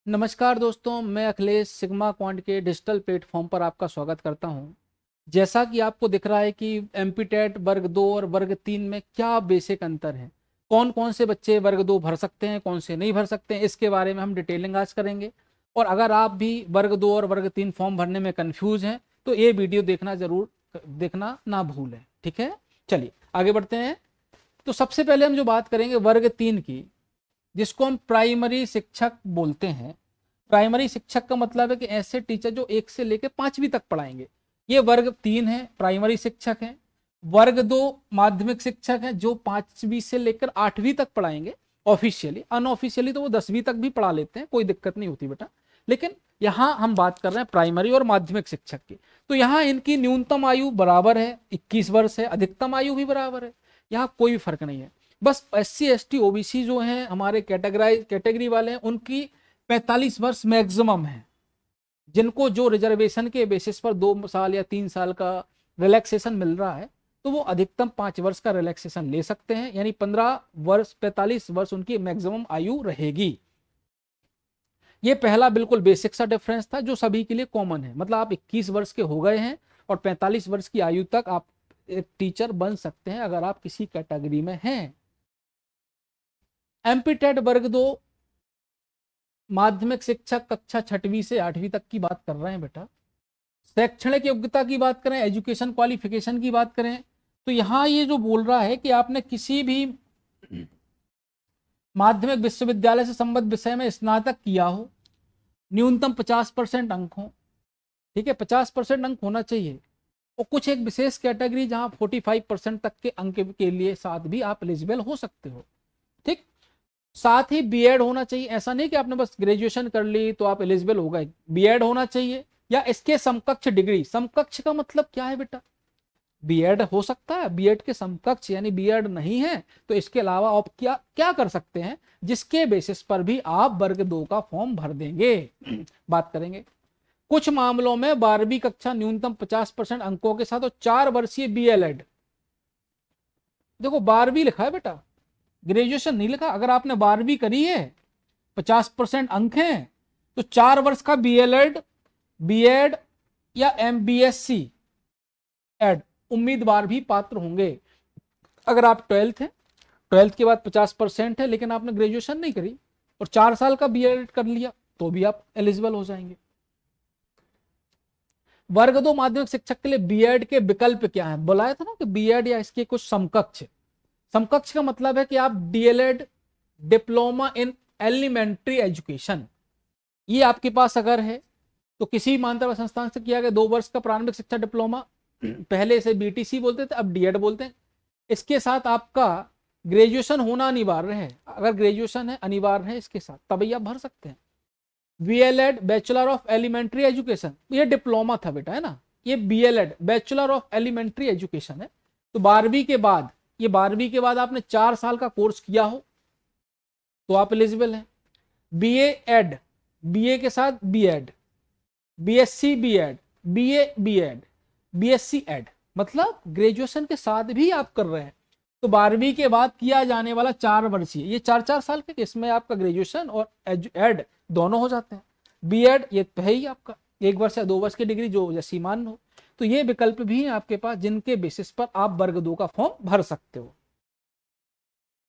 नमस्कार दोस्तों, मैं अखिलेश सिग्मा क्वांट के डिजिटल प्लेटफॉर्म पर आपका स्वागत करता हूं। जैसा कि आपको दिख रहा है कि एमपीटेट वर्ग 2 और वर्ग 3 में क्या बेसिक अंतर है, कौन कौन से बच्चे वर्ग 2 भर सकते हैं, कौन से नहीं भर सकते हैं, इसके बारे में हम डिटेलिंग आज करेंगे। और अगर आप भी वर्ग 2 और वर्ग 3 फॉर्म भरने में कन्फ्यूज हैं तो ये वीडियो देखना ना भूलें। ठीक है, चलिए आगे बढ़ते हैं। तो सबसे पहले हम जो बात करेंगे वर्ग 3 की, जिसको हम प्राइमरी शिक्षक बोलते हैं। प्राइमरी शिक्षक का मतलब है कि ऐसे टीचर जो 1 से लेकर 5वीं तक पढ़ाएंगे। ये वर्ग 3 है, प्राइमरी शिक्षक है। वर्ग 2 माध्यमिक शिक्षक है, जो 5वीं से लेकर 8वीं तक पढ़ाएंगे ऑफिशियली। अनऑफिशियली तो वो 10वीं तक भी पढ़ा लेते हैं, कोई दिक्कत नहीं होती बेटा। लेकिन यहां हम बात कर रहे हैं प्राइमरी और माध्यमिक शिक्षक की। तो यहाँ इनकी न्यूनतम आयु बराबर है, 21 वर्ष है, अधिकतम आयु भी बराबर है, यहाँ कोई फर्क नहीं है। बस SC ST OBC जो हैं हमारे कैटेगरी वाले हैं, उनकी 45 वर्ष मैक्सिमम है। जिनको जो रिजर्वेशन के बेसिस पर 2 साल या 3 साल का रिलैक्सेशन मिल रहा है, तो वो अधिकतम 5 वर्ष का रिलैक्सेशन ले सकते हैं, यानी 15 वर्ष 45 वर्ष उनकी मैक्सिमम आयु रहेगी। ये पहला बिल्कुल बेसिक सा डिफरेंस था जो सभी के लिए कॉमन है। मतलब आप 21 वर्ष के हो गए हैं और 45 वर्ष की आयु तक आप एक टीचर बन सकते हैं अगर आप किसी कैटेगरी में हैं। एमपीटेट वर्ग 2 माध्यमिक शिक्षक कक्षा 6वीं से 8वीं तक की बात कर रहे हैं बेटा। शैक्षणिक योग्यता की बात करें, एजुकेशन क्वालिफिकेशन की बात करें, तो यहां ये जो बोल रहा है कि आपने किसी भी माध्यमिक विश्वविद्यालय से संबद्ध विषय में स्नातक किया हो, न्यूनतम 50% अंक हो। ठीक है, 50% अंक होना चाहिए। और कुछ एक विशेष कैटेगरी जहां 45% तक के अंक के लिए साथ भी आप एलिजिबल हो सकते हो। ठीक, साथ ही बीएड होना चाहिए। ऐसा नहीं कि आपने बस ग्रेजुएशन कर ली तो आप एलिजिबल हो गए, बीएड होना चाहिए या इसके समकक्ष डिग्री। समकक्ष का मतलब क्या है बेटा? बीएड हो सकता है, बीएड के समकक्ष यानी बीएड नहीं है तो इसके अलावा आप क्या क्या कर सकते हैं, जिसके बेसिस पर भी आप वर्ग 2 का फॉर्म भर देंगे। बात करेंगे कुछ मामलों में 12वीं कक्षा न्यूनतम 50% अंकों के साथ और 4 वर्षीय बीएलएड। देखो 12वीं लिखा है बेटा, ग्रेजुएशन नहीं लिखा। अगर आपने 12वीं करी है, 50% अंक हैं, तो 4 वर्ष का बीएलएड, बीएड या MBSc एड उम्मीदवार भी पात्र होंगे। अगर आप 12th है, 12th के बाद 50% है, लेकिन आपने ग्रेजुएशन नहीं करी और 4 साल का बीएड कर लिया, तो भी आप एलिजिबल हो जाएंगे। वर्ग 2 माध्यमिक शिक्षक के लिए बीएड के विकल्प क्या है? बुलाया था ना कि बीएड या इसके कुछ समकक्ष। समकक्ष का मतलब है कि आप DElEd, diploma in elementary education, ये आपके पास अगर है तो किसी मान्यता संस्थान से किया गया 2 वर्ष का प्रारंभिक शिक्षा डिप्लोमा, पहले से BTC बोलते थे, अब डीएड बोलते हैं। इसके साथ आपका ग्रेजुएशन होना अनिवार्य है। अगर ग्रेजुएशन है अनिवार्य है इसके साथ, तभी आप भर सकते हैं। BElEd, bachelor of elementary education, ये डिप्लोमा था बेटा, है ना। ये BElEd, bachelor of elementary education है। तो 12वीं के बाद, ये 12वीं के बाद आपने 4 साल का कोर्स किया हो तो आप एलिजिबल हैं। बीए एड, बीए के साथ BEd, BSc BEd, BA BEd, BSc Ed, मतलब ग्रेजुएशन के साथ भी आप कर रहे हैं। तो 12वीं के बाद किया जाने वाला 4 वर्षीय, ये 4-4 साल के, इसमें आपका ग्रेजुएशन और एड दोनों हो जाते हैं। बीएड ये तो है ही आपका 1 वर्ष या 2 वर्ष की डिग्री जो जैसी मान हो। तो ये विकल्प भी हैं आपके पास जिनके बेसिस पर आप वर्ग 2 का फॉर्म भर सकते हो।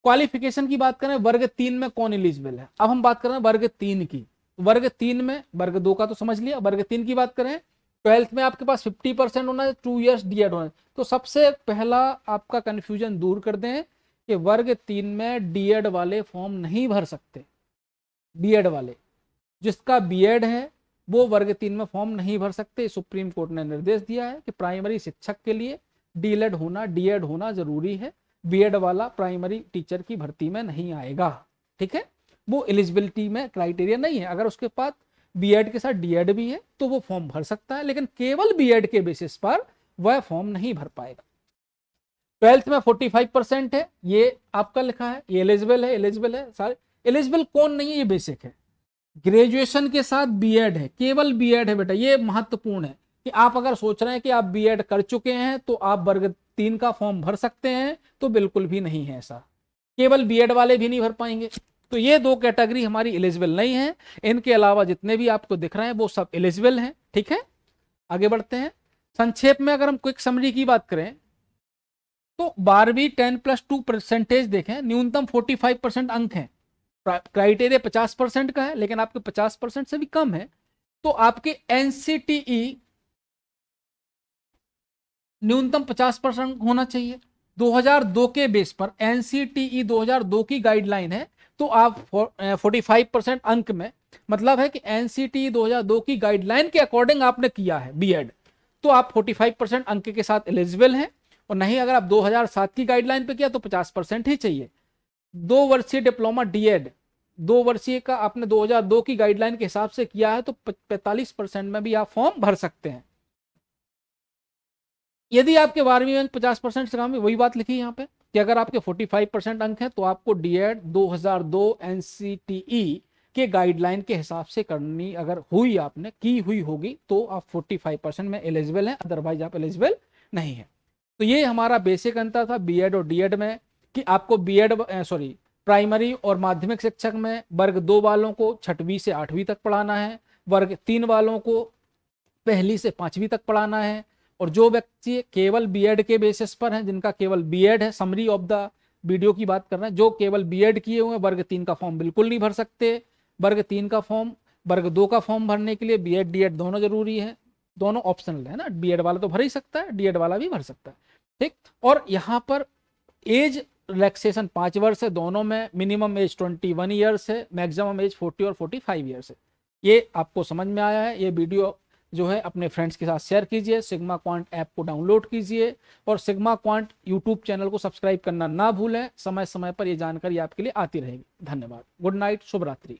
क्वालिफिकेशन की बात करें, वर्ग 3 में कौन एलिजिबल है? अब हम बात कर रहे हैं वर्ग 3 की। वर्ग 3 में, वर्ग 2 का तो समझ लिया, वर्ग 3 की बात करें, 12th में आपके पास 50% होना है, 2 इयर्स डीएड होना है। तो सबसे पहला आपका कंफ्यूजन दूर कर दें कि वर्ग 3 में डीएड वाले फॉर्म नहीं भर सकते। डीएड वाले, जिसका बीएड है वो वर्ग 3 में फॉर्म नहीं भर सकते। सुप्रीम कोर्ट ने निर्देश दिया है कि प्राइमरी शिक्षक के लिए डीएड होना जरूरी है। बीएड वाला प्राइमरी टीचर की भर्ती में नहीं आएगा। ठीक है, वो एलिजिबिलिटी में क्राइटेरिया नहीं है। अगर उसके पास बीएड के साथ डीएड भी है तो वो फॉर्म भर सकता है, लेकिन केवल बीएड के बेसिस पर वह फॉर्म नहीं भर पाएगा। 12th में 45% है, ये आपका लिखा है, ये एलिजिबल है सारे। एलिजिबल कौन नहीं है, ये बेसिक है। ग्रेजुएशन के साथ बीएड है, केवल बीएड है बेटा, ये महत्वपूर्ण है कि आप अगर सोच रहे हैं कि आप बीएड कर चुके हैं तो आप वर्ग 3 का फॉर्म भर सकते हैं, तो बिल्कुल भी नहीं है ऐसा। केवल बीएड वाले भी नहीं भर पाएंगे। तो ये दो कैटेगरी हमारी एलिजिबल नहीं है। इनके अलावा जितने भी आपको दिख रहे हैं वो सब एलिजिबल हैं। ठीक है, आगे बढ़ते हैं। संक्षेप में अगर हम क्विक समरी की बात करें तो 12वीं 10+2% देखें, न्यूनतम 45% अंक है। क्राइटेरिया 50% का है, लेकिन आपके 50% से भी कम है, तो आपके एनसीटीई न्यूनतम 50% होना चाहिए। 2002 के बेस पर एनसीटीई 2002 की गाइडलाइन है, तो आप 45% अंक में, मतलब है कि एनसीटीई 2002 की गाइडलाइन के अकॉर्डिंग आपने किया है बीएड, तो आप 45% अंक के साथ एलिजिबल हैं। और नहीं, अगर आप 2007 की गाइडलाइन पे किया तो 50% ही चाहिए। 2 वर्षीय डिप्लोमा डीएड 2 वर्षीय का आपने 2002 की गाइडलाइन के हिसाब से किया है तो 45% में भी आप फॉर्म भर सकते हैं। यदि आपके 12वीं अंक 50% से कम है, वही बात लिखी यहाँ पे कि अगर आपके 45% अंक है तो आपको डीएड 2002 एनसीटीई के गाइडलाइन के हिसाब से करनी, अगर हुई आपने की हुई होगी तो आप 45% में एलिजिबल हैं, अदरवाइज आप एलिजिबल नहीं है। तो ये हमारा बेसिक अंतर था बीएड और डीएड में, कि आपको बीएड प्राइमरी और माध्यमिक शिक्षक में वर्ग 2 वालों को 6वीं से 8वीं तक पढ़ाना है, वर्ग 3 वालों को 1ली से 5वीं तक पढ़ाना है। और जो व्यक्ति केवल बीएड के बेसिस पर हैं, जिनका केवल बीएड है, समरी ऑफ द वीडियो की बात कर रहे हैं, जो केवल बीएड किए हुए वर्ग 3 का फॉर्म बिल्कुल नहीं भर सकते। वर्ग 3 का फॉर्म, वर्ग 2 का फॉर्म भरने के लिए बीएड डीएड दोनों जरूरी है, दोनों ऑप्शनल है ना, बीएड वाला तो भर ही सकता है, डीएड वाला भी भर सकता है। ठीक, और यहाँ पर एज रिलैक्सेशन 5 वर्ष है, दोनों में मिनिमम एज 21 ईयर्स है, मैक्सिमम एज 40 और 45 ईयर्स है। ये आपको समझ में आया है। ये वीडियो जो है अपने फ्रेंड्स के साथ शेयर कीजिए, सिग्मा क्वांट ऐप को डाउनलोड कीजिए और सिग्मा क्वांट यूट्यूब चैनल को सब्सक्राइब करना ना भूलें। समय समय पर ये जानकारी आपके लिए आती रहेगी। धन्यवाद, गुड नाइट, शुभ रात्रि।